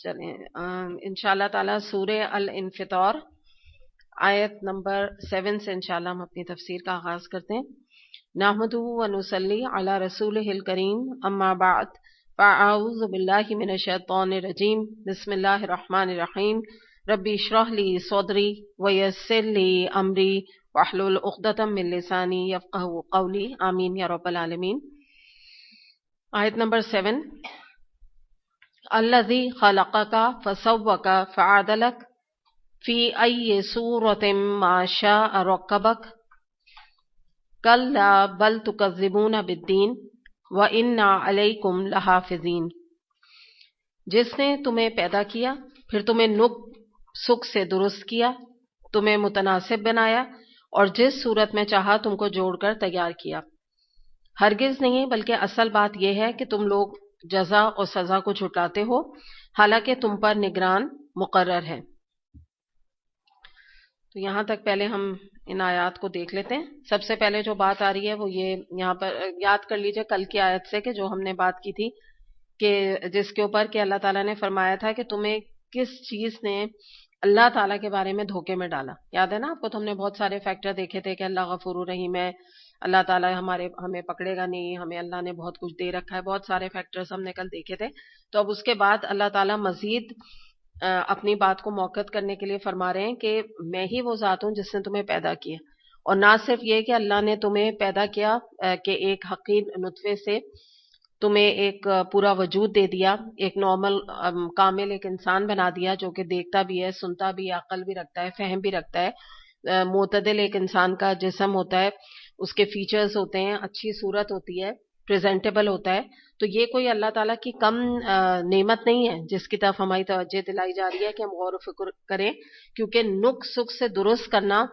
چلیں انشاءاللہ تعالی سورہ الانفطار آیت نمبر 7 سے انشاءاللہ ہم اپنی تفسیر کا آغاز کرتے ہیں. نحمدہ و نصلی علی رسولہ الکریم اما بعد فاعوذ باللہ من الشیطان الرجیم بسم اللہ الرحمن الرحیم ربی اشرح لی صدری ویسر لی امری واحلل عقدۃ من لسانی یفقہوا قولی آمین یا رب العالمین. آیت نمبر 7. الذی خلقک فسوک فعدلک فی ای صورت ما شاء رکبک کلا بل تکذبون بالدین وان علیکم لحافظین. جس نے تمہیں پیدا کیا پھر تمہیں سکھ سے درست کیا، تمہیں متناسب بنایا اور جس صورت میں چاہا تم کو جوڑ کر تیار کیا. ہرگز نہیں، بلکہ اصل بات یہ ہے کہ تم لوگ جزا اور سزا کو جھٹلاتے ہو، حالانکہ تم پر نگران مقرر ہے. تو یہاں تک پہلے ہم ان آیات کو دیکھ لیتے ہیں. سب سے پہلے جو بات آ رہی ہے وہ یہ یہاں پر یاد کر لیجئے کل کی آیت سے کہ جو ہم نے بات کی تھی کہ جس کے اوپر کہ اللہ تعالیٰ نے فرمایا تھا کہ تمہیں کس چیز نے اللہ تعالیٰ کے بارے میں دھوکے میں ڈالا. یاد ہے نا آپ کو؟ تو ہم نے بہت سارے فیکٹر دیکھے تھے کہ اللہ غفور رحیم ہے، اللہ تعالیٰ ہمیں پکڑے گا نہیں، ہمیں اللہ نے بہت کچھ دے رکھا ہے. بہت سارے فیکٹرز ہم نے کل دیکھے تھے. تو اب اس کے بعد اللہ تعالیٰ مزید اپنی بات کو موقت کرنے کے لیے فرما رہے ہیں کہ میں ہی وہ ذات ہوں جس نے تمہیں پیدا کیا. اور نہ صرف یہ کہ اللہ نے تمہیں پیدا کیا کہ ایک حقیر نطفے سے تمہیں ایک پورا وجود دے دیا، ایک نارمل کامل ایک انسان بنا دیا جو کہ دیکھتا بھی ہے، سنتا بھی، عقل بھی رکھتا ہے، فہم بھی رکھتا ہے، معتدل ایک انسان کا جسم ہوتا ہے، اس کے فیچرز ہوتے ہیں، اچھی صورت ہوتی ہے، پریزنٹیبل ہوتا ہے. تو یہ کوئی اللہ تعالیٰ کی کم نعمت نہیں ہے جس کی طرف ہماری توجہ دلائی جا رہی ہے کہ ہم غور و فکر کریں. کیونکہ سکھ سے درست کرنا،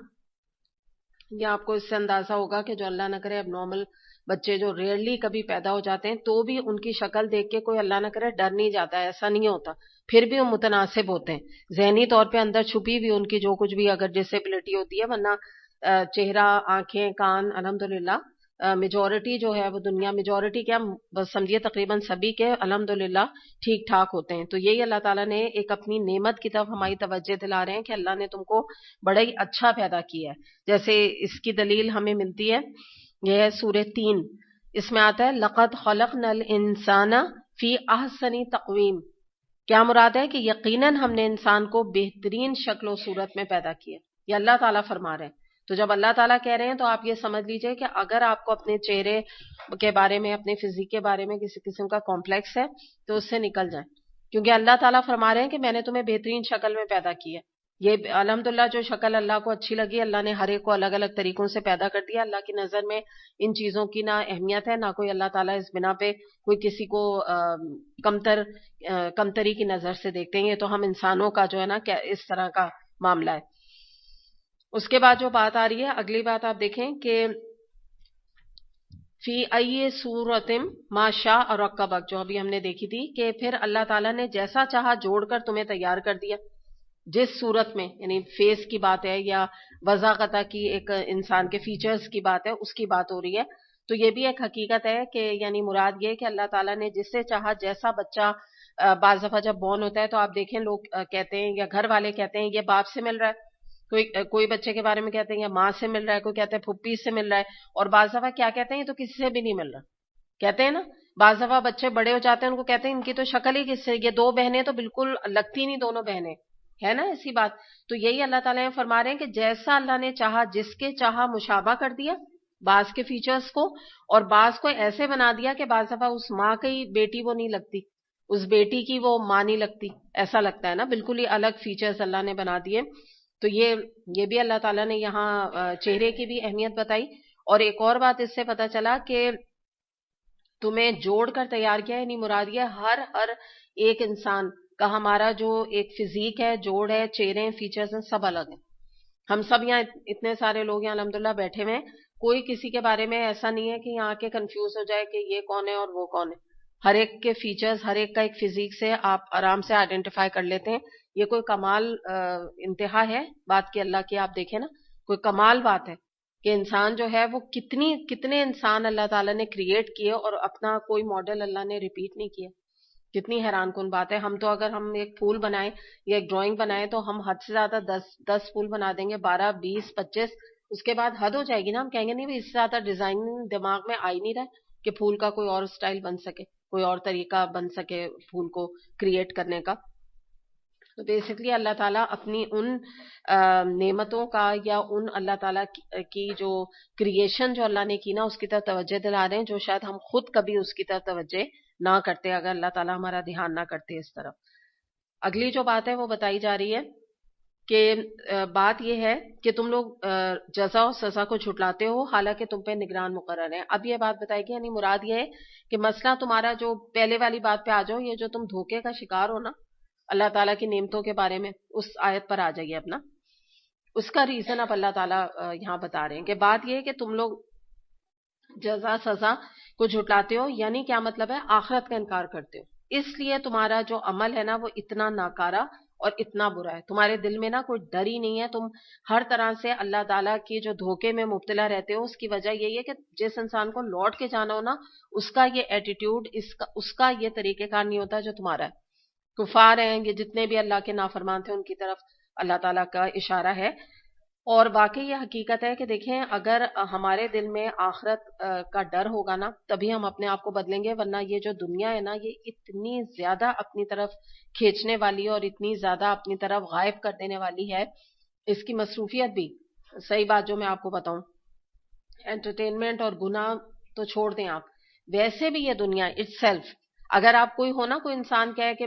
یہ آپ کو اس سے اندازہ ہوگا کہ جو اللہ نہ کرے اب نارمل بچے جو ریئرلی کبھی پیدا ہو جاتے ہیں تو بھی ان کی شکل دیکھ کے کوئی اللہ نہ کرے ڈر نہیں جاتا ہے، ایسا نہیں ہوتا. پھر بھی وہ متناسب ہوتے ہیں ذہنی طور پہ، اندر چھپی بھی ان کی جو کچھ بھی اگر ڈسیبلٹی ہوتی ہے، ورنہ چہرہ، آنکھیں، کان الحمدللہ میجورٹی جو ہے وہ دنیا میجورٹی کیا بس سمجھیے تقریباً سبھی کے الحمدللہ ٹھیک ٹھاک ہوتے ہیں. تو یہی اللہ تعالیٰ نے ایک اپنی نعمت کی طرف ہماری توجہ دلا رہے ہیں کہ اللہ نے تم کو بڑا ہی اچھا پیدا کیا ہے. جیسے اس کی دلیل ہمیں ملتی ہے، یہ ہے سورہ 3، اس میں آتا ہے لَقَدْ خَلَقْنَا الْإِنسَانَ فِي أَحْسَنِ تَقْوِيمٍ. کیا مراد ہے کہ یقیناً ہم نے انسان کو بہترین شکل و صورت میں پیدا کیا. یہ اللہ تعالیٰ فرما رہے ہیں. تو جب اللہ تعالیٰ کہہ رہے ہیں تو آپ یہ سمجھ لیجئے کہ اگر آپ کو اپنے چہرے کے بارے میں، اپنے فزیک کے بارے میں کسی قسم کا کمپلیکس ہے تو اس سے نکل جائیں، کیونکہ اللہ تعالیٰ فرما رہے ہیں کہ میں نے تمہیں بہترین شکل میں پیدا کیا. یہ الحمدللہ جو شکل اللہ کو اچھی لگی، اللہ نے ہر ایک کو الگ الگ طریقوں سے پیدا کر دیا. اللہ کی نظر میں ان چیزوں کی نہ اہمیت ہے، نہ کوئی اللہ تعالیٰ اس بنا پہ کوئی کسی کو کمتری کی نظر سے دیکھتے ہیں. یہ تو ہم انسانوں کا جو ہے نا کہ اس طرح کا معاملہ ہے. اس کے بعد جو بات آ رہی ہے، اگلی بات آپ دیکھیں کہ فی ای صورت ما شاء رکبک، جو ابھی ہم نے دیکھی تھی کہ پھر اللہ تعالیٰ نے جیسا چاہا جوڑ کر تمہیں تیار کر دیا. جس صورت میں، یعنی فیس کی بات ہے یا وضاحت کی ایک انسان کے فیچرز کی بات ہے، اس کی بات ہو رہی ہے. تو یہ بھی ایک حقیقت ہے کہ یعنی مراد یہ کہ اللہ تعالیٰ نے جس سے چاہا، جیسا بچہ بعض دفعہ جب بورن ہوتا ہے تو آپ دیکھیں لوگ کہتے ہیں یا گھر والے کہتے ہیں یہ باپ سے مل رہا ہے، کوئی بچے کے بارے میں کہتے ہیں یا ماں سے مل رہا ہے، کوئی کہتا ہے پھپھی سے مل رہا ہے، اور بعض دفعہ کیا کہتے ہیں یہ تو کسی سے بھی نہیں مل رہا. کہتے ہیں نا بعض دفعہ بچے بڑے ہو جاتے ہیں ان کو کہتے ہیں ان کی تو شکل ہی کس سے، یہ دو بہنیں تو بالکل لگتی نہیں، دونوں بہنیں ہے نا ایسی بات. تو یہی اللہ تعالیٰ فرما رہے ہیں کہ جیسا اللہ نے چاہا، جس کے چاہا مشابہ کر دیا بعض کے فیچرز کو، اور بعض کو ایسے بنا دیا کہ بعض دفعہ اس ماں کی بیٹی وہ نہیں لگتی، اس بیٹی کی وہ ماں نہیں لگتی، ایسا لگتا ہے نا، بالکل ہی الگ فیچرز اللہ نے بنا دیے. تو یہ بھی اللہ تعالیٰ نے یہاں چہرے کی بھی اہمیت بتائی. اور ایک اور بات اس سے پتہ چلا کہ تمہیں جوڑ کر تیار کیا، یعنی مراد یہ ہر ایک انسان کا ہمارا جو ایک فزیک ہے، جوڑ ہے، چہرے ہیں، فیچرز ہیں، سب الگ ہیں. ہم سب یہاں اتنے سارے لوگ یہاں الحمدللہ بیٹھے ہوئے ہیں، کوئی کسی کے بارے میں ایسا نہیں ہے کہ یہاں کے کنفیوز ہو جائے کہ یہ کون ہے اور وہ کون ہے. ہر ایک کے فیچرز، ہر ایک کا ایک فزیک سے آپ آرام سے آئیڈینٹیفائی کر لیتے ہیں. یہ کوئی کمال انتہا ہے بات کی اللہ کی. آپ دیکھیں نا کوئی کمال بات ہے کہ انسان جو ہے وہ کتنے انسان اللہ تعالیٰ نے کریٹ کیے اور اپنا کوئی ماڈل اللہ نے ریپیٹ نہیں کیا. کتنی حیران کن بات ہے. ہم تو اگر ہم ایک پھول بنائیں یا ایک ڈرائنگ بنائیں تو ہم حد سے زیادہ 10 پھول بنا دیں گے, 12 20 25, اس کے بعد حد ہو جائے گی نا. ہم کہیں گے نہیں بھائی اس سے زیادہ ڈیزائن دماغ میں آ ہی نہیں رہا کہ پھول کا کوئی اور سٹائل بن سکے, کوئی اور طریقہ بن سکے پھول کو کریٹ کرنے کا. تو بیسکلی اللہ تعالیٰ اپنی ان نعمتوں کا یا ان اللہ تعالیٰ کی جو کریشن جو اللہ نے کی نا اس کی طرف توجہ دلا رہے ہیں, جو شاید ہم خود کبھی اس کی طرف توجہ نہ کرتے اگر اللہ تعالیٰ ہمارا دھیان نہ کرتے اس طرف. اگلی جو بات ہے وہ بتائی جا رہی ہے کہ بات یہ ہے کہ تم لوگ جزا و سزا کو جھٹلاتے ہو حالانکہ تم پہ نگران مقرر ہیں. اب یہ بات بتائے گی, یعنی مراد یہ ہے کہ مسئلہ تمہارا جو پہلے والی بات پہ آ جاؤ, یہ جو تم دھوکے کا شکار ہو نا اللہ تعالیٰ کی نعمتوں کے بارے میں, اس آیت پر آ جائیے اپنا. اس کا ریزن اب اللہ تعالیٰ یہاں بتا رہے ہیں کہ بات یہ ہے کہ تم لوگ جزا سزا کو جھٹلاتے ہو, یعنی کیا مطلب ہے, آخرت کا انکار کرتے ہو, اس لیے تمہارا جو عمل ہے نا وہ اتنا ناکارہ اور اتنا برا ہے. تمہارے دل میں نا کوئی ڈر ہی نہیں ہے, تم ہر طرح سے اللہ تعالیٰ کی جو دھوکے میں مبتلا رہتے ہو. اس کی وجہ یہی ہے کہ جس انسان کو لوٹ کے جانا ہو نا اس کا یہ ایٹیٹیوڈ, اس کا یہ طریقہ کار نہیں ہوتا جو تمہارا ہے. کفار ہیں یہ جتنے بھی اللہ کے نافرمان تھے, ان کی طرف اللہ تعالیٰ کا اشارہ ہے. اور واقعی یہ حقیقت ہے کہ دیکھیں اگر ہمارے دل میں آخرت کا ڈر ہوگا نا تبھی ہم اپنے آپ کو بدلیں گے, ورنہ یہ جو دنیا ہے نا یہ اتنی زیادہ اپنی طرف کھینچنے والی ہے اور اتنی زیادہ اپنی طرف غائب کر دینے والی ہے. اس کی مصروفیت بھی, صحیح بات جو میں آپ کو بتاؤں, انٹرٹینمنٹ اور گناہ تو چھوڑ دیں آپ, ویسے بھی یہ دنیا اٹ سیلف, اگر آپ کوئی ہو نا کوئی انسان کہے کہ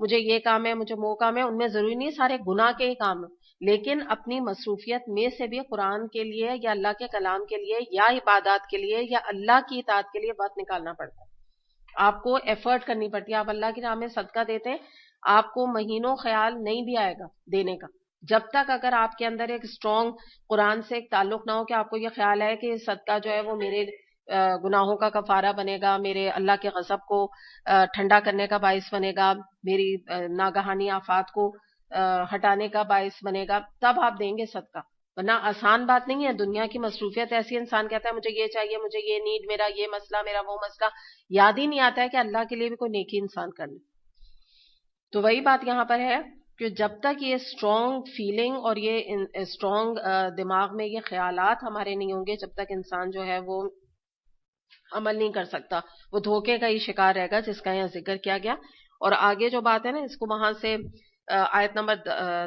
مجھے یہ کام ہے مجھے وہ کام ہے, ان میں ضروری نہیں سارے گناہ کے ہی کام ہیں, لیکن اپنی مصروفیت میں سے بھی قرآن کے لیے یا اللہ کے کلام کے لیے یا عبادات کے لیے یا اللہ کی اطاعت کے لیے وقت نکالنا پڑتا ہے. آپ کو ایفرٹ کرنی پڑتی ہے. آپ اللہ کی راہ میں صدقہ دیتے ہیں, آپ کو مہینوں خیال نہیں بھی آئے گا دینے کا, جب تک اگر آپ کے اندر ایک اسٹرانگ قرآن سے ایک تعلق نہ ہو کہ آپ کو یہ خیال ہے کہ صدقہ جو ہے وہ میرے گناہوں کا کفارہ بنے گا, میرے اللہ کے غضب کو ٹھنڈا کرنے کا باعث بنے گا, میری ناگہانی آفات کو ہٹانے کا باعث بنے گا, تب آپ دیں گے صدقہ. ورنہ آسان بات نہیں ہے. دنیا کی مصروفیت ایسی, انسان کہتا ہے مجھے یہ چاہیے, مجھے یہ نیڈ, میرا یہ مسئلہ, میرا وہ مسئلہ, یاد ہی نہیں آتا ہے کہ اللہ کے لیے بھی کوئی نیکی انسان کر لے. تو وہی بات یہاں پر ہے کہ جب تک یہ اسٹرانگ فیلنگ اور یہ اسٹرانگ دماغ میں یہ خیالات ہمارے نہیں ہوں گے, جب تک انسان جو ہے وہ عمل نہیں کر سکتا, وہ دھوکے کا ہی شکار رہے گا جس کا یہاں ذکر کیا گیا. اور آگے جو بات ہے نا اس کو وہاں سے آیت نمبر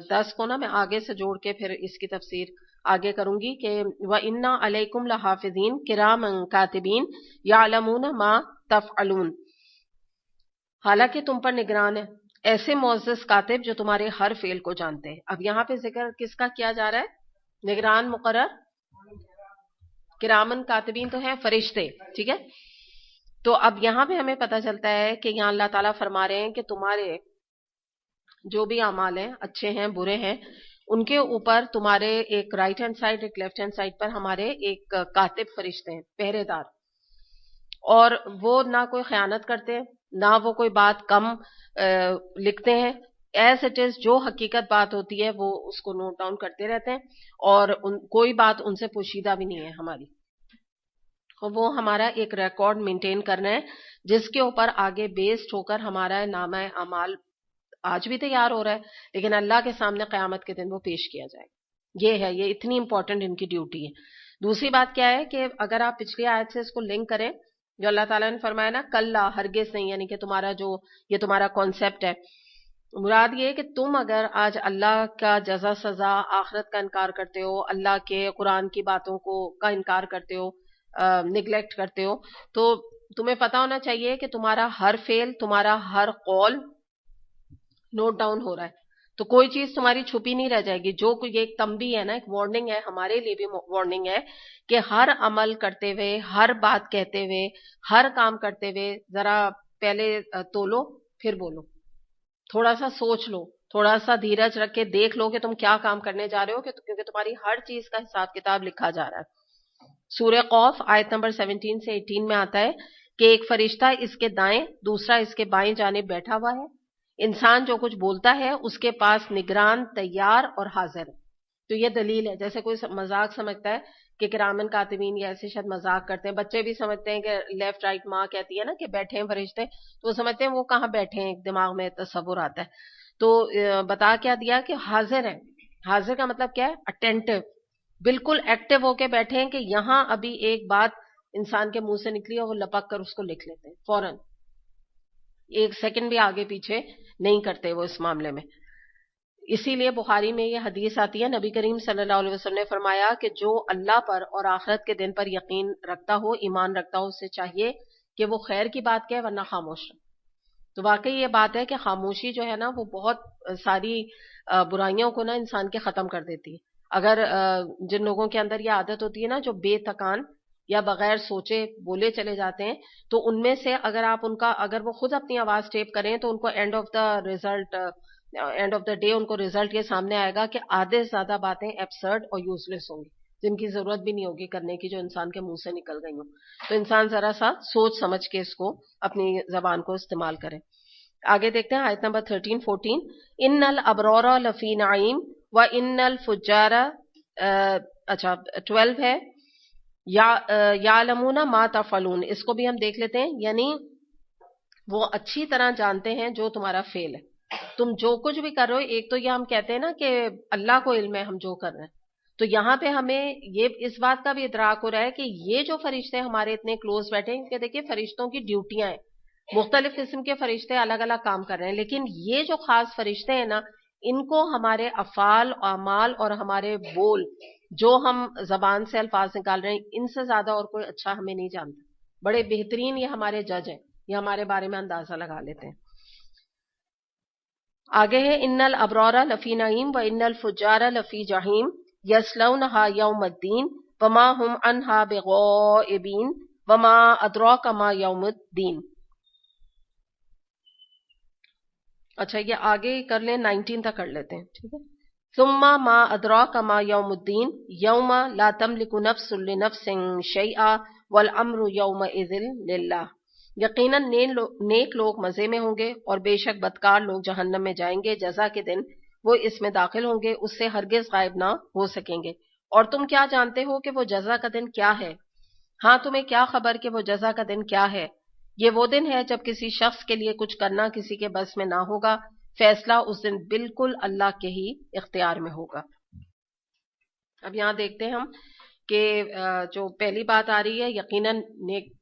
10 کو نا میں آگے سے جوڑ کے پھر اس کی تفسیر آگے کروں گی کہ وَإِنَّا عَلَيْكُمْ لَحَافِظِينَ كِرَامًا كَاتِبِينَ يَعْلَمُونَ مَا تَفْعَلُونَ, حالانکہ تم پر نگران ہے ایسے معزز کاتب جو تمہارے ہر فعل کو جانتے ہیں. اب یہاں پہ ذکر کس کا کیا جا رہا ہے؟ نگران مقرر, کرامن کاتبین تو ہیں فرشتے, ٹھیک ہے. تو اب یہاں پہ ہمیں پتہ چلتا ہے کہ یہاں اللہ تعالیٰ فرما رہے ہیں کہ تمہارے جو بھی اعمال ہیں اچھے ہیں برے ہیں, ان کے اوپر تمہارے ایک رائٹ ہینڈ سائڈ ایک لیفٹ ہینڈ سائڈ پر ہمارے ایک کاتب فرشتے ہیں, پہرے دار, اور وہ نہ کوئی خیانت کرتے نہ وہ کوئی بات کم لکھتے ہیں. ایز اٹ از جو حقیقت بات ہوتی ہے وہ اس کو نوٹ ڈاؤن کرتے رہتے ہیں, اور کوئی بات ان سے پوشیدہ بھی نہیں ہے ہماری. وہ ہمارا ایک ریکارڈ مینٹین کر رہے ہیں جس کے اوپر آگے بیسڈ ہو کر ہمارا نامہ اعمال آج بھی تیار ہو رہا ہے, لیکن اللہ کے سامنے قیامت کے دن وہ پیش کیا جائے گا. یہ ہے, یہ اتنی امپورٹنٹ ان کی ڈیوٹی ہے. دوسری بات کیا ہے کہ اگر آپ پچھلی آیت سے اس کو لنک کریں جو اللہ تعالیٰ نے فرمایا نا کلا ہرگز نہیں, یعنی کہ تمہارا جو یہ تمہارا کانسیپٹ ہے, مراد یہ ہے کہ تم اگر آج اللہ کا جزا سزا آخرت کا انکار کرتے ہو, اللہ کے قرآن کی باتوں کا انکار کرتے ہو, نگلیکٹ کرتے ہو, تو تمہیں پتہ ہونا چاہیے کہ تمہارا ہر فعل تمہارا ہر قول نوٹ ڈاؤن ہو رہا ہے. تو کوئی چیز تمہاری چھپی نہیں رہ جائے گی. جو یہ ایک تنبیہ ہے نا, ایک وارننگ ہے, ہمارے لیے بھی وارننگ ہے کہ ہر عمل کرتے ہوئے, ہر بات کہتے ہوئے, ہر کام کرتے ہوئے ذرا پہلے تولو پھر بولو, تھوڑا سا سوچ لو, تھوڑا سا دھیرج رکھ کے دیکھ لو کہ تم کیا کام کرنے جا رہے ہو, کیونکہ تمہاری ہر چیز کا حساب کتاب لکھا جا رہا ہے. سورہ قوف آیت نمبر 17 سے 18 میں آتا ہے کہ ایک فرشتہ اس کے دائیں دوسرا اس کے بائیں جانب بیٹھا ہوا ہے. انسان جو کچھ بولتا ہے اس کے پاس نگران تیار اور حاضر ہے. تو یہ دلیل ہے. جیسے کوئی مذاق سمجھتا ہے کہ کرامن کاتبین یا ایسے شاید مذاق کرتے ہیں, بچے بھی سمجھتے ہیں کہ لیفٹ رائٹ ماں کہتی ہے نا کہ بیٹھے ہیں فرشتے, تو وہ سمجھتے ہیں وہ کہاں بیٹھے ہیں, دماغ میں تصور آتا ہے. تو بتا کیا دیا کہ حاضر ہے. حاضر کا مطلب کیا ہے؟ اٹینٹو, بالکل ایکٹیو ہو کے بیٹھے ہیں کہ یہاں ابھی ایک بات انسان کے منہ سے نکلی اور وہ لپک کر اس کو لکھ لیتے ہیں فوراً, ایک سیکنڈ بھی آگے پیچھے نہیں کرتے وہ اس معاملے میں. اسی لیے بخاری میں یہ حدیث آتی ہے, نبی کریم صلی اللہ علیہ وسلم نے فرمایا کہ جو اللہ پر اور آخرت کے دن پر یقین رکھتا ہو, ایمان رکھتا ہو, اسے چاہیے کہ وہ خیر کی بات کہے ورنہ خاموش رہے. تو واقعی یہ بات ہے کہ خاموشی جو ہے نا وہ بہت ساری برائیوں کو نا انسان کے ختم کر دیتی ہے. اگر جن لوگوں کے اندر یہ عادت ہوتی ہے نا جو بے تکان یا بغیر سوچے بولے چلے جاتے ہیں, تو ان میں سے اگر آپ ان کا, اگر وہ خود اپنی آواز ٹیپ کریں تو ان کو اینڈ آف دا ڈے ان کو ریزلٹ یہ سامنے آئے گا کہ آدھے سے زیادہ باتیں ایبسرڈ اور یوز لیس ہوں گی, جن کی ضرورت بھی نہیں ہوگی کرنے کی, جو انسان کے منہ سے نکل گئی ہوں. تو انسان ذرا سا سوچ سمجھ کے اس کو اپنی زبان کو استعمال کرے. آگے دیکھتے ہیں آیت نمبر 13-14. ان الابرار لفی نعیم و ان الفجار, اچھا 12 ہے, یعلمون ما تفعلون, اس کو بھی ہم دیکھ لیتے ہیں. یعنی وہ اچھی طرح جانتے ہیں جو تمہارا فعل ہے, تم جو کچھ بھی کر رہے ہو. ایک تو یہ ہم کہتے ہیں نا کہ اللہ کو علم ہے ہم جو کر رہے ہیں, تو یہاں پہ ہمیں یہ اس بات کا بھی ادراک ہو رہا ہے کہ یہ جو فرشتے ہمارے اتنے کلوز بیٹھے ہیں, کہ دیکھیں فرشتوں کی ڈیوٹیاں ہیں, مختلف قسم کے فرشتے الگ الگ کام کر رہے ہیں, لیکن یہ جو خاص فرشتے ہیں نا, ان کو ہمارے افعال اعمال اور ہمارے بول, جو ہم زبان سے الفاظ نکال رہے ہیں, ان سے زیادہ اور کوئی اچھا ہمیں نہیں جانتا. بڑے بہترین یہ ہمارے جج ہیں, یہ ہمارے بارے میں اندازہ لگا لیتے ہیں. آگے ہے ان الابرار لفی نعیم و ان الفجار لفی جحیم یصلونھا یوم الدین وما هم عنہا بغائبین وما ادراک ما یوم الدین. اچھا یہ آگے کر لیں, 19 تک کر لیتے ہیں, ٹھیک ہے. ثم ما ادراک ما یوم الدین یوم لا تملک نفس لنفس شیئا والامر یومئذ للہ. یقیناً نیک لوگ مزے میں ہوں گے اور بے شک بدکار لوگ جہنم میں جائیں گے. جزا کے دن وہ اس میں داخل ہوں گے, اس سے ہرگز غائب نہ ہو سکیں گے. اور تم کیا جانتے ہو کہ وہ جزا کا دن کیا ہے؟ ہاں تمہیں کیا خبر کہ وہ جزا کا دن کیا ہے؟ یہ وہ دن ہے جب کسی شخص کے لیے کچھ کرنا کسی کے بس میں نہ ہوگا, فیصلہ اس دن بالکل اللہ کے ہی اختیار میں ہوگا. اب یہاں دیکھتے ہیں ہم کہ جو پہلی بات آ رہی ہے, یقیناً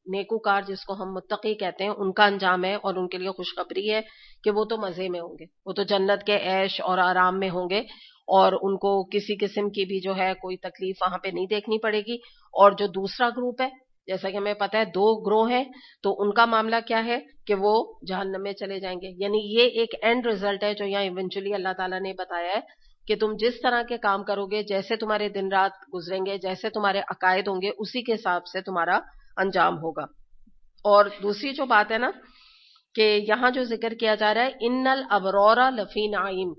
نیکوکار جس کو ہم متقی کہتے ہیں ان کا انجام ہے, اور ان کے لیے خوشخبری ہے کہ وہ تو مزے میں ہوں گے, وہ تو جنت کے عیش اور آرام میں ہوں گے, اور ان کو کسی قسم کی بھی جو ہے کوئی تکلیف وہاں پہ نہیں دیکھنی پڑے گی. اور جو دوسرا گروپ ہے, جیسا کہ ہمیں پتا ہے 2 گروہ ہیں, تو ان کا معاملہ کیا ہے کہ وہ جہنم میں چلے جائیں گے. یعنی یہ ایک اینڈ ریزلٹ ہے جو یہاں ایونچولی اللہ تعالیٰ نے بتایا ہے کہ تم جس طرح کے کام کرو گے, جیسے تمہارے دن رات گزریں گے, جیسے تمہارے عقائد ہوں گے, اسی کے حساب سے تمہارا انجام ہوگا. اور دوسری جو بات ہے نا کہ یہاں جو ذکر کیا جا رہا ہے ان الابرار لفی نعیم,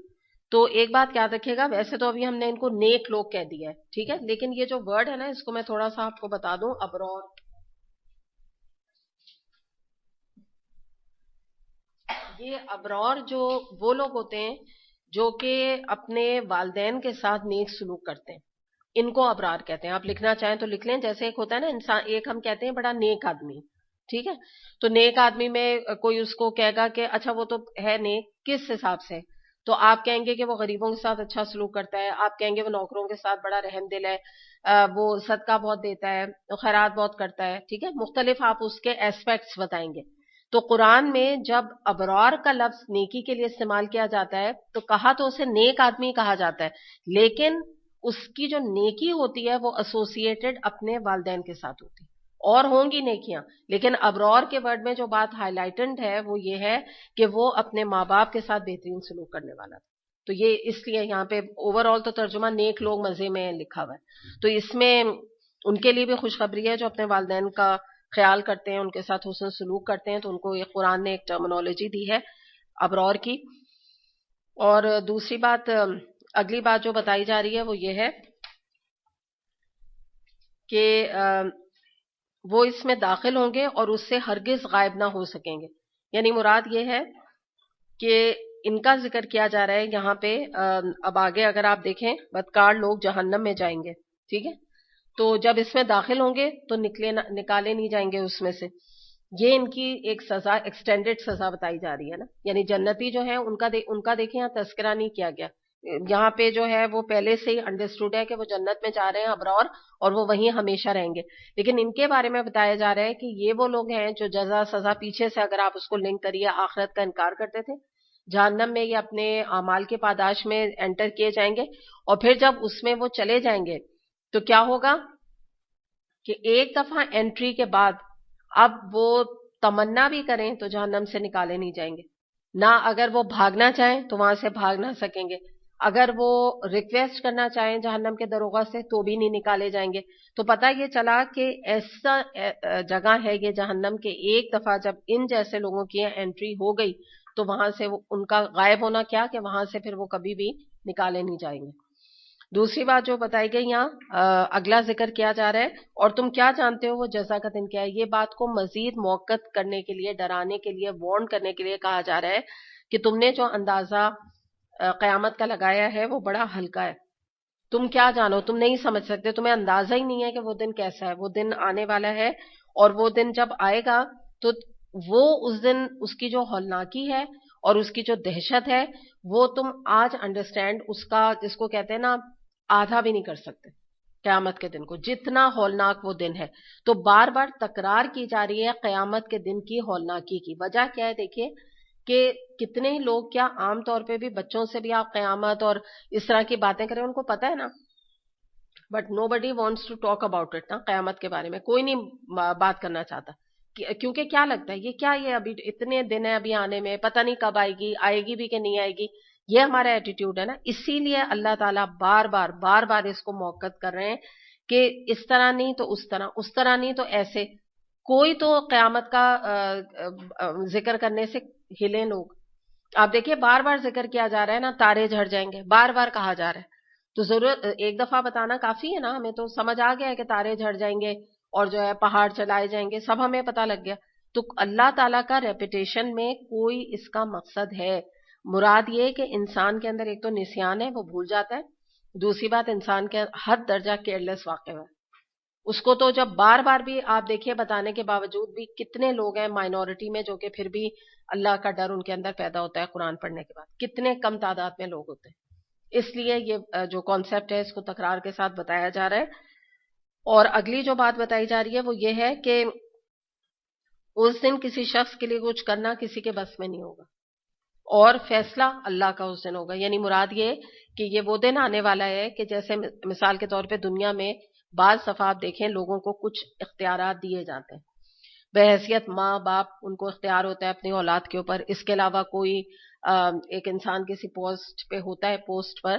تو ایک بات یاد رکھیے گا, ویسے تو ابھی ہم نے ان کو نیک لوگ کہہ دیا ہے, ٹھیک ہے, لیکن یہ جو ورڈ ہے نا اس کو میں تھوڑا سا آپ کو بتا دوں. ابرار, یہ ابرار جو وہ لوگ ہوتے ہیں جو کہ اپنے والدین کے ساتھ نیک سلوک کرتے ہیں, ان کو ابرار کہتے ہیں. آپ لکھنا چاہیں تو لکھ لیں. جیسے ایک ہوتا ہے نا انسان, ایک ہم کہتے ہیں بڑا نیک آدمی, ٹھیک ہے, تو نیک آدمی میں کوئی اس کو کہے گا کہ اچھا وہ تو ہے نیک, کس حساب سے؟ تو آپ کہیں گے کہ وہ غریبوں کے ساتھ اچھا سلوک کرتا ہے, آپ کہیں گے وہ نوکروں کے ساتھ بڑا رحم دل ہے, وہ صدقہ بہت دیتا ہے, خیرات بہت کرتا ہے, ٹھیک ہے, مختلف آپ اس کے ایسپیکٹس بتائیں گے. تو قرآن میں جب ابرار کا لفظ نیکی کے لیے استعمال کیا جاتا ہے تو کہا تو اسے نیک آدمی کہا جاتا ہے, لیکن اس کی جو نیکی ہوتی ہے وہ ایسوسیٹڈ اپنے والدین کے ساتھ ہوتی ہے. اور ہوں گی نیکیاں, لیکن ابرار کے ورڈ میں جو بات ہائی لائٹنڈ ہے وہ یہ ہے کہ وہ اپنے ماں باپ کے ساتھ بہترین سلوک کرنے والا تھا. تو یہ اس لیے یہاں پہ اوور آل تو ترجمہ نیک لوگ مزے میں لکھا ہوا ہے, تو اس میں ان کے لیے بھی خوشخبری ہے جو اپنے والدین کا خیال کرتے ہیں, ان کے ساتھ حسن سلوک کرتے ہیں. تو ان کو یہ قرآن نے ایک ٹرمنالوجی دی ہے ابرار کی. اور دوسری بات, اگلی بات جو بتائی جا رہی ہے وہ یہ ہے کہ وہ اس میں داخل ہوں گے اور اس سے ہرگز غائب نہ ہو سکیں گے. یعنی مراد یہ ہے کہ ان کا ذکر کیا جا رہا ہے یہاں پہ. اب آگے اگر آپ دیکھیں بدکار لوگ جہنم میں جائیں گے, ٹھیک ہے, تو جب اس میں داخل ہوں گے تو نکالے نہیں جائیں گے اس میں سے. یہ ان کی ایک سزا, ایکسٹینڈڈ سزا بتائی جا رہی ہے نا. یعنی جنتی جو ہے ان کا دیکھیں یہاں تذکرہ نہیں کیا گیا. یہاں پہ جو ہے وہ پہلے سے ہی انڈرسٹوڈ ہے کہ وہ جنت میں جا رہے ہیں ابرار, اور وہ وہیں ہمیشہ رہیں گے. لیکن ان کے بارے میں بتایا جا رہا ہے کہ یہ وہ لوگ ہیں جو جزا سزا پیچھے سے اگر آپ اس کو لنک کریے آخرت کا انکار کرتے تھے, جہنم میں یہ اپنے اعمال کے پاداش میں انٹر کیے جائیں گے. اور پھر جب اس میں وہ چلے جائیں گے تو کیا ہوگا کہ ایک دفعہ انٹری کے بعد اب وہ تمنا بھی کریں تو جہنم سے نکالے نہیں جائیں گے نہ. اگر وہ بھاگنا چاہیں تو وہاں سے بھاگ نہ سکیں گے. اگر وہ ریکویسٹ کرنا چاہیں جہنم کے دروغہ سے تو بھی نہیں نکالے جائیں گے. تو پتہ یہ چلا کہ ایسا جگہ ہے یہ جہنم کے, ایک دفعہ جب ان جیسے لوگوں کی انٹری ہو گئی تو وہاں سے ان کا غائب ہونا کیا کہ وہاں سے پھر وہ کبھی بھی نکالے نہیں جائیں گے. دوسری بات جو بتائی گئی یہاں اگلا ذکر کیا جا رہا ہے, اور تم کیا جانتے ہو وہ جزا کا دن کیا ہے. یہ بات کو مزید موقت کرنے کے لیے, ڈرانے کے لیے, وارن کرنے کے لیے کہا جا رہا ہے کہ تم نے جو اندازہ قیامت کا لگایا ہے وہ بڑا ہلکا ہے. تم کیا جانو, تم نہیں سمجھ سکتے, تمہیں اندازہ ہی نہیں ہے کہ وہ دن کیسا ہے. وہ دن آنے والا ہے, اور وہ دن جب آئے گا تو وہ اس دن اس کی جو ہولناکی ہے اور اس کی جو دہشت ہے وہ تم آج انڈرسٹینڈ اس کا, جس کو کہتے ہیں نا, آدھا بھی نہیں کر سکتے قیامت کے دن کو, جتنا ہولناک وہ دن ہے. تو بار بار تکرار کی جا رہی ہے قیامت کے دن کی ہولناکی کی. وجہ کیا ہے دیکھیے کہ کتنے ہی لوگ, کیا عام طور پہ بھی بچوں سے بھی آپ قیامت اور اس طرح کی باتیں کریں, ان کو پتہ ہے نا, but nobody wants to talk about it نا. قیامت کے بارے میں کوئی نہیں بات کرنا چاہتا, کیونکہ کیا لگتا ہے یہ ابھی اتنے دن ہے ابھی آنے میں, پتہ نہیں کب آئے گی بھی کہ نہیں آئے گی. یہ ہمارا ایٹیٹیوڈ ہے نا. اسی لیے اللہ تعالیٰ بار بار اس کو موقت کر رہے ہیں کہ اس طرح نہیں تو اس طرح, اس طرح نہیں تو ایسے. کوئی تو قیامت کا ذکر کرنے سے ہلے لوگ. آپ دیکھیے بار بار ذکر کیا جا رہا ہے نا, تارے جھڑ جائیں گے, بار بار کہا جا رہا ہے. تو ضرورت ایک دفعہ بتانا کافی ہے نا, ہمیں تو سمجھ آ گیا ہے کہ تارے جھڑ جائیں گے اور جو ہے پہاڑ چلائے جائیں گے, سب ہمیں پتہ لگ گیا. تو اللہ تعالیٰ کا ریپیٹیشن میں کوئی اس کا مقصد ہے. مراد یہ کہ انسان کے اندر ایک تو نسیان ہے, وہ بھول جاتا ہے. دوسری بات, انسان کے حد درجہ کیئرلیس واقع ہے. اس کو تو جب بار بار بھی آپ دیکھیے بتانے کے باوجود بھی کتنے لوگ ہیں مائنورٹی میں جو کہ پھر بھی اللہ کا ڈر ان کے اندر پیدا ہوتا ہے قرآن پڑھنے کے بعد, کتنے کم تعداد میں لوگ ہوتے ہیں. اس لیے یہ جو کانسیپٹ ہے اس کو تکرار کے ساتھ بتایا جا رہا ہے. اور اگلی جو بات بتائی جا رہی ہے وہ یہ ہے کہ اس دن کسی شخص کے لیے کچھ کرنا کسی کے بس میں نہیں ہوگا, اور فیصلہ اللہ کا اس دن ہوگا. یعنی مراد یہ کہ یہ وہ دن آنے والا ہے کہ جیسے مثال کے طور پہ دنیا میں بعض دفعہ آپ دیکھیں لوگوں کو کچھ اختیارات دیے جاتے ہیں, بحیثیت ماں باپ ان کو اختیار ہوتا ہے اپنی اولاد کے اوپر. اس کے علاوہ کوئی ایک انسان کسی پوسٹ پہ ہوتا ہے, پوسٹ پر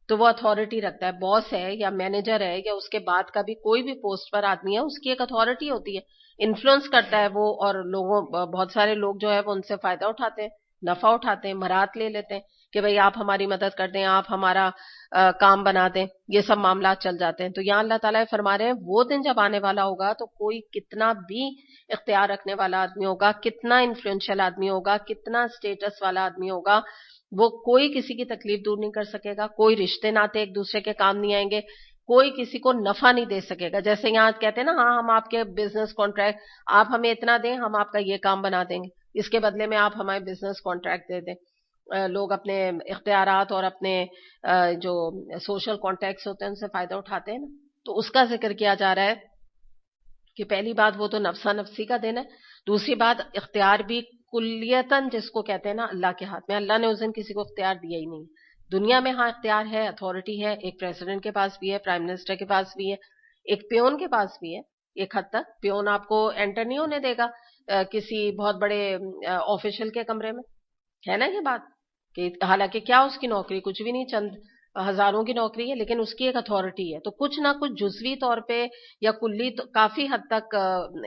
تو وہ اتھارٹی رکھتا ہے, باس ہے یا مینیجر ہے یا اس کے بعد کا بھی کوئی بھی پوسٹ پر آدمی ہے, اس کی ایک اتھارٹی ہوتی ہے, انفلوئنس کرتا ہے وہ, اور لوگوں بہت سارے لوگ جو ہے وہ ان سے فائدہ اٹھاتے ہیں, نفع اٹھاتے ہیں, مراد لے لیتے ہیں کہ بھئی آپ ہماری مدد کر دیں, آپ ہمارا کام بنا دیں. یہ سب معاملات چل جاتے ہیں. تو یہاں اللہ تعالیٰ فرما رہے ہیں وہ دن جب آنے والا ہوگا تو کوئی کتنا بھی اختیار رکھنے والا آدمی ہوگا, کتنا انفلوئنشل آدمی ہوگا, کتنا اسٹیٹس والا آدمی ہوگا, وہ کوئی کسی کی تکلیف دور نہیں کر سکے گا, کوئی رشتے ناتے ایک دوسرے کے کام نہیں آئیں گے, کوئی کسی کو نفع نہیں دے سکے گا. جیسے یہاں کہتے ہیں نا, ہاں ہم آپ کے بزنس کانٹریکٹ, آپ ہمیں اتنا دیں, ہم آپ کا یہ کام بنا دیں گے, اس کے بدلے میں آپ ہمیں بزنس کانٹریکٹ دے دیں. لوگ اپنے اختیارات اور اپنے جو سوشل کانٹیکٹس ہوتے ہیں ان سے فائدہ اٹھاتے ہیں نا. تو اس کا ذکر کیا جا رہا ہے کہ پہلی بات وہ تو نفسا نفسی کا دن ہے. دوسری بات اختیار بھی کلیتاً جس کو کہتے ہیں نا اللہ کے ہاتھ میں. اللہ نے اس دن کسی کو اختیار دیا ہی نہیں. دنیا میں ہاں اختیار ہے, اتھارٹی ہے, ایک پریزیڈنٹ کے پاس بھی ہے, پرائم منسٹر کے پاس بھی ہے, ایک پیون کے پاس بھی ہے. ایک حد تک پیون آپ کو انٹر نہیں ہونے دے گا کسی بہت بڑے آفیشل کے کمرے میں, ہے نا یہ بات, کہ حالانکہ کیا اس کی نوکری کچھ بھی نہیں, چند ہزاروں کی نوکری ہے, لیکن اس کی ایک اتھارٹی ہے. تو کچھ نہ کچھ جزوی طور پہ یا کلی کافی حد تک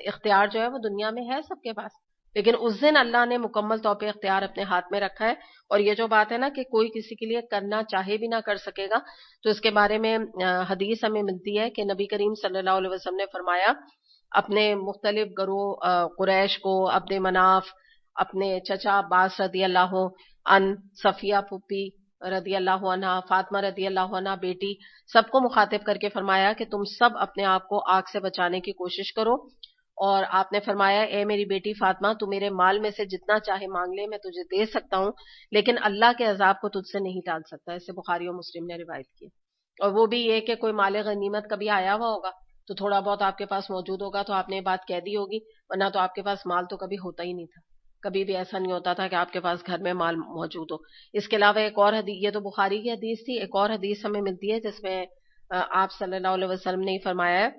اختیار جو ہے وہ دنیا میں ہے سب کے پاس, لیکن اس دن اللہ نے مکمل طور پہ اختیار اپنے ہاتھ میں رکھا ہے. اور یہ جو بات ہے نا کہ کوئی کسی کے لیے کرنا چاہے بھی نہ کر سکے گا, تو اس کے بارے میں حدیث ہمیں ملتی ہے کہ نبی کریم صلی اللہ علیہ وسلم نے فرمایا اپنے مختلف گروہ قریش کو, عبد مناف, اپنے چچا عباس رضی اللہ عنہ, ان صفیہ پھپھی رضی اللہ عنہا، فاطمہ رضی اللہ عنہا بیٹی، سب کو مخاطب کر کے فرمایا کہ تم سب اپنے آپ کو آگ سے بچانے کی کوشش کرو. اور آپ نے فرمایا اے میری بیٹی فاطمہ تو میرے مال میں سے جتنا چاہے مانگ لے، میں تجھے دے سکتا ہوں، لیکن اللہ کے عذاب کو تجھ سے نہیں ٹال سکتا. اسے بخاری اور مسلم نے روایت کی. اور وہ بھی یہ کہ کوئی مال غنیمت کبھی آیا ہوا ہوگا تو تھوڑا بہت آپ کے پاس موجود ہوگا تو آپ نے یہ بات کہہ دی ہوگی، ورنہ تو آپ کے پاس مال تو کبھی ہوتا ہی نہیں تھا. کبھی بھی ایسا نہیں ہوتا تھا کہ آپ کے پاس گھر میں مال موجود ہو. اس کے علاوہ ایک اور حدیث، یہ تو بخاری کی حدیث تھی، ایک اور حدیث ہمیں ملتی ہے جس میں آپ صلی اللہ علیہ وسلم نے فرمایا ہے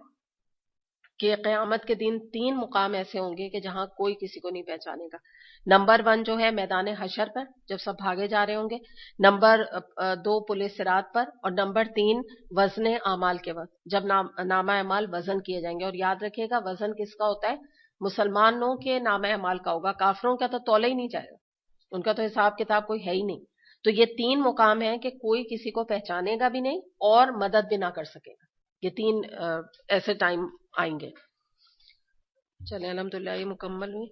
کہ قیامت کے دن 3 مقام ایسے ہوں گے کہ جہاں کوئی کسی کو نہیں پہچانے گا. نمبر 1 جو ہے میدان حشر پر، جب سب بھاگے جا رہے ہوں گے. نمبر 2 پولیس صراط پر. اور نمبر 3 وزن اعمال کے وقت، جب نامہ اعمال وزن کیے جائیں گے. اور یاد رکھیے گا وزن کس کا ہوتا ہے؟ مسلمانوں کے نامہ اعمال کا ہوگا، کافروں کا تو تولا ہی نہیں جائے گا، ان کا تو حساب کتاب کوئی ہے ہی نہیں. تو یہ 3 مقام ہیں کہ کوئی کسی کو پہچانے گا بھی نہیں اور مدد بھی نہ کر سکے گا. یہ 3 ایسے ٹائم آئیں گے. چلیں الحمدللہ یہ مکمل ہوئی.